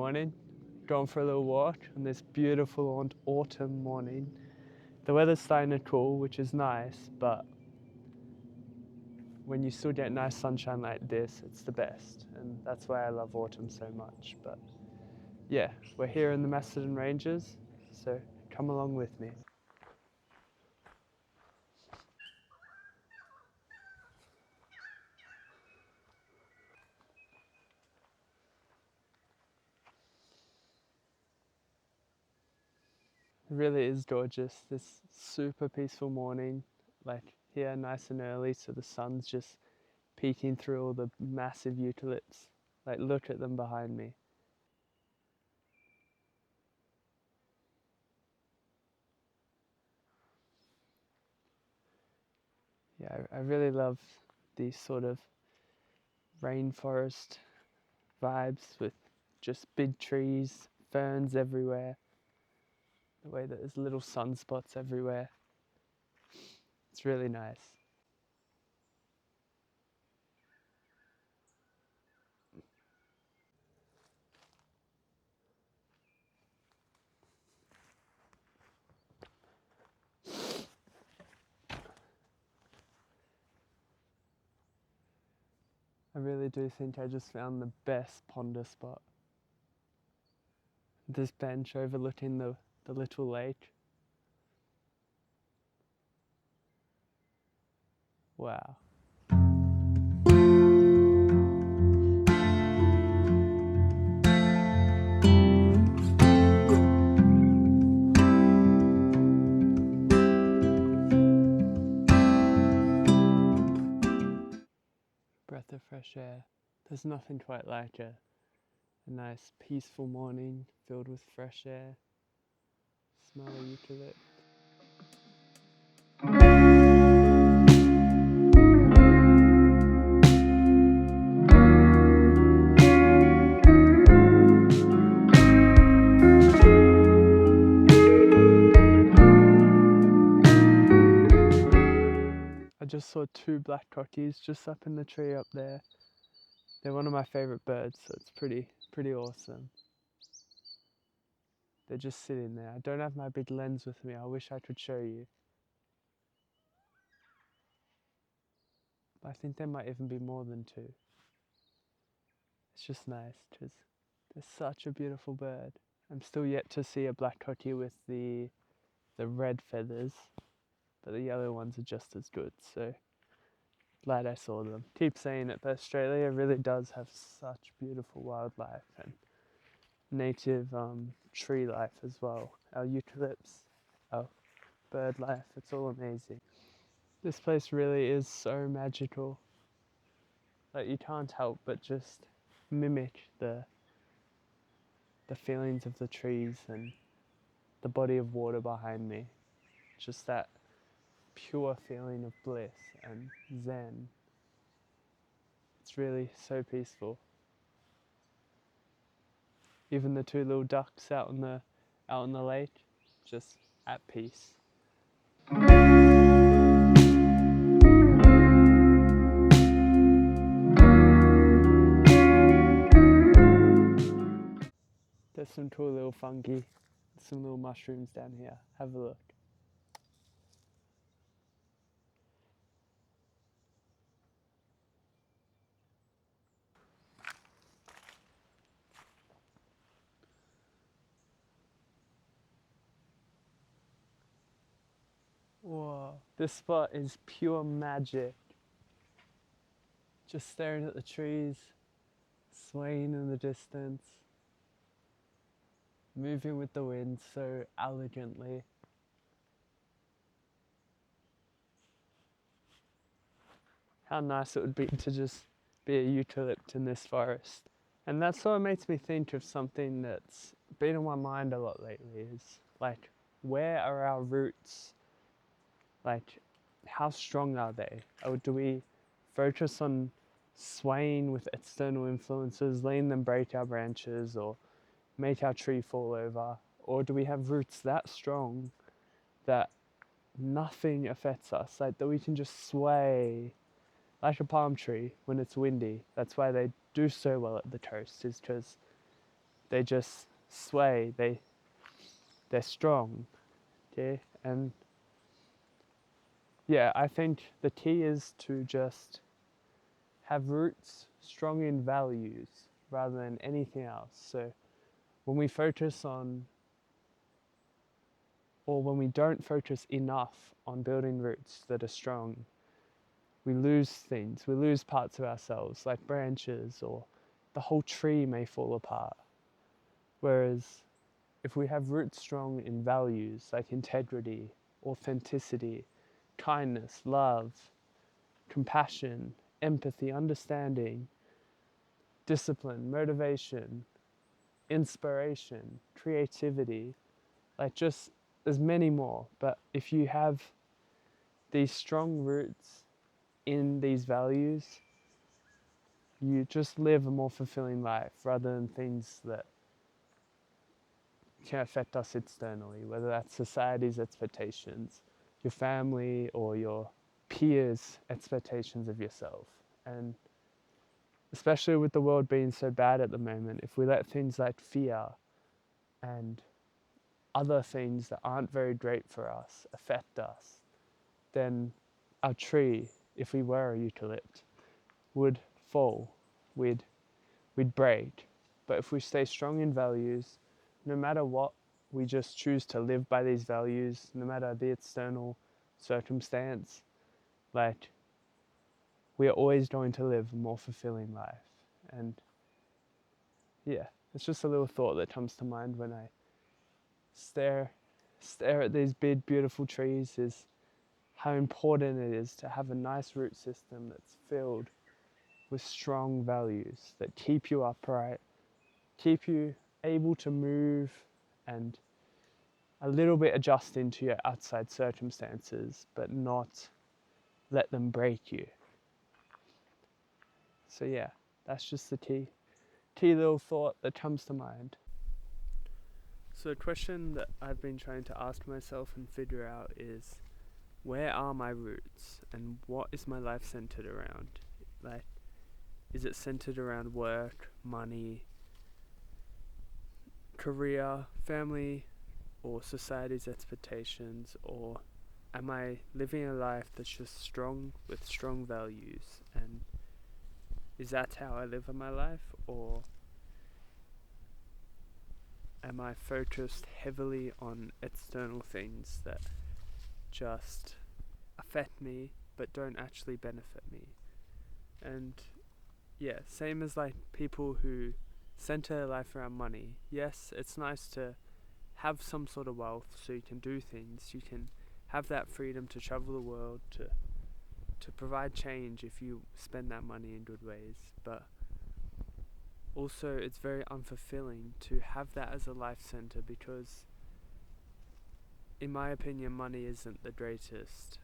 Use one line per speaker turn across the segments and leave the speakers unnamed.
morning, going for a little walk on this beautiful autumn morning. The weather's starting to cool, which is nice, but when you still get nice sunshine like this, it's the best. And that's why I love autumn so much. But yeah, we're here in the Macedon Ranges, so come along with me. It really is gorgeous, this super peaceful morning, like here nice and early, so the sun's just peeking through all the massive eucalypts. Like, look at them behind me. Yeah, I really love these sort of rainforest vibes with just big trees, ferns everywhere, the way that there's little sunspots everywhere. It's really nice. I really do think I just found the best ponder spot. This bench overlooking the little lake. Wow. Breath of fresh air. There's nothing quite like a nice peaceful morning filled with fresh air. Smell of eucalypt. I just saw two black cockies just up in the tree up there. They're one of my favorite birds, so it's pretty awesome. They're just sitting there. I don't have my big lens with me. I wish I could show you. But I think there might even be more than two. It's just nice because they're such a beautiful bird. I'm still yet to see a black cocky with the red feathers, but the yellow ones are just as good, so glad I saw them. Keep saying it, but Australia really does have such beautiful wildlife and native tree life as well. Our eucalypts, our bird life, it's all amazing. This place really is so magical. Like, you can't help but just mimic the feelings of the trees and the body of water behind me. Just that pure feeling of bliss and zen. It's really so peaceful. Even the two little ducks out on the lake, just at peace. There's some cool little fungi, some little mushrooms down here. Have a look. Whoa, this spot is pure magic. Just staring at the trees, swaying in the distance, moving with the wind so elegantly. How nice it would be to just be a eucalypt in this forest. And that sort of makes me think of something that's been on my mind a lot lately, is like, where are our roots? Like, how strong are they? Or do we focus on swaying with external influences, letting them break our branches or make our tree fall over? Or do we have roots that strong that nothing affects us, like that we can just sway like a palm tree when it's windy? That's why they do so well at the coast, is because they just sway, they're strong, okay? And yeah, I think the key is to just have roots strong in values rather than anything else. So when we focus on, or when we don't focus enough on building roots that are strong, we lose things, we lose parts of ourselves, like branches, or the whole tree may fall apart. Whereas if we have roots strong in values like integrity, authenticity, kindness, love, compassion, empathy, understanding, discipline, motivation, inspiration, creativity, like just there's many more. But if you have these strong roots in these values, you just live a more fulfilling life rather than things that can affect us externally, whether that's society's expectations, your family, or your peers' expectations of yourself. And especially with the world being so bad at the moment, if we let things like fear and other things that aren't very great for us affect us, then our tree, if we were a eucalypt, would fall, we'd break. But if we stay strong in values, no matter what, we just choose to live by these values, no matter the external circumstance, like we are always going to live a more fulfilling life. And yeah, it's just a little thought that comes to mind when I stare at these big beautiful trees, is how important it is to have a nice root system that's filled with strong values that keep you upright, keep you able to move and a little bit adjusting to your outside circumstances, but not let them break you. So yeah, that's just the key little thought that comes to mind. So a question that I've been trying to ask myself and figure out is, where are my roots and what is my life centered around? Like, is it centered around work, money, career, family, or society's expectations? Or am I living a life that's just strong with strong values? And is that how I live in my life? Or am I focused heavily on external things that just affect me but don't actually benefit me? And yeah, same as like people who center their life around money. Yes, it's nice to have some sort of wealth so you can do things, you can have that freedom to travel the world, to provide change if you spend that money in good ways. But also it's very unfulfilling to have that as a life center, because in my opinion money isn't the greatest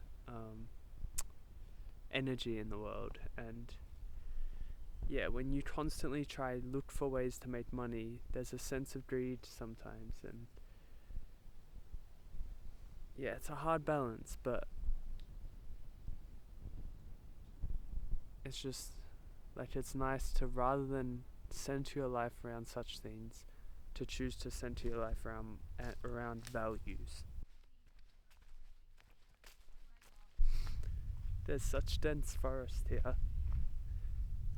energy in the world. And yeah, when you constantly try look for ways to make money, there's a sense of greed sometimes. And yeah, it's a hard balance, but it's just like, it's nice to, rather than center your life around such things, to choose to center your life around values. There's such dense forest here.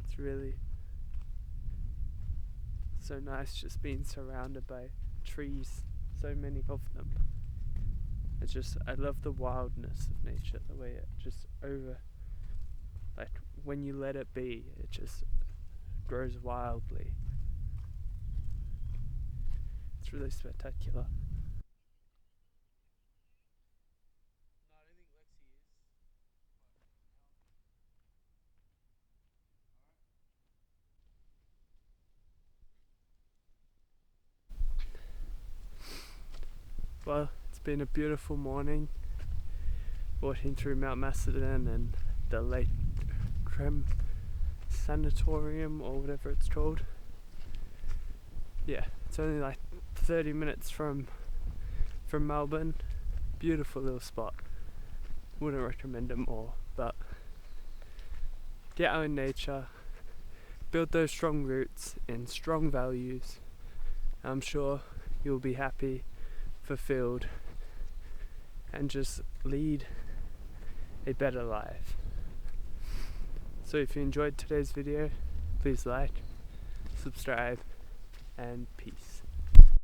It's really so nice just being surrounded by trees, so many of them. I love the wildness of nature, the way it just like when you let it be, it just grows wildly. It's really spectacular. Well, it's been a beautiful morning walking through Mount Macedon and the Lake Crem Sanatorium, or whatever it's called. Yeah, it's only like 30 minutes from Melbourne. Beautiful little spot. Wouldn't recommend it more, but get out in nature, build those strong roots in strong values, I'm sure you'll be happy, fulfilled, and just lead a better life. So if you enjoyed today's video, please like, subscribe, and peace.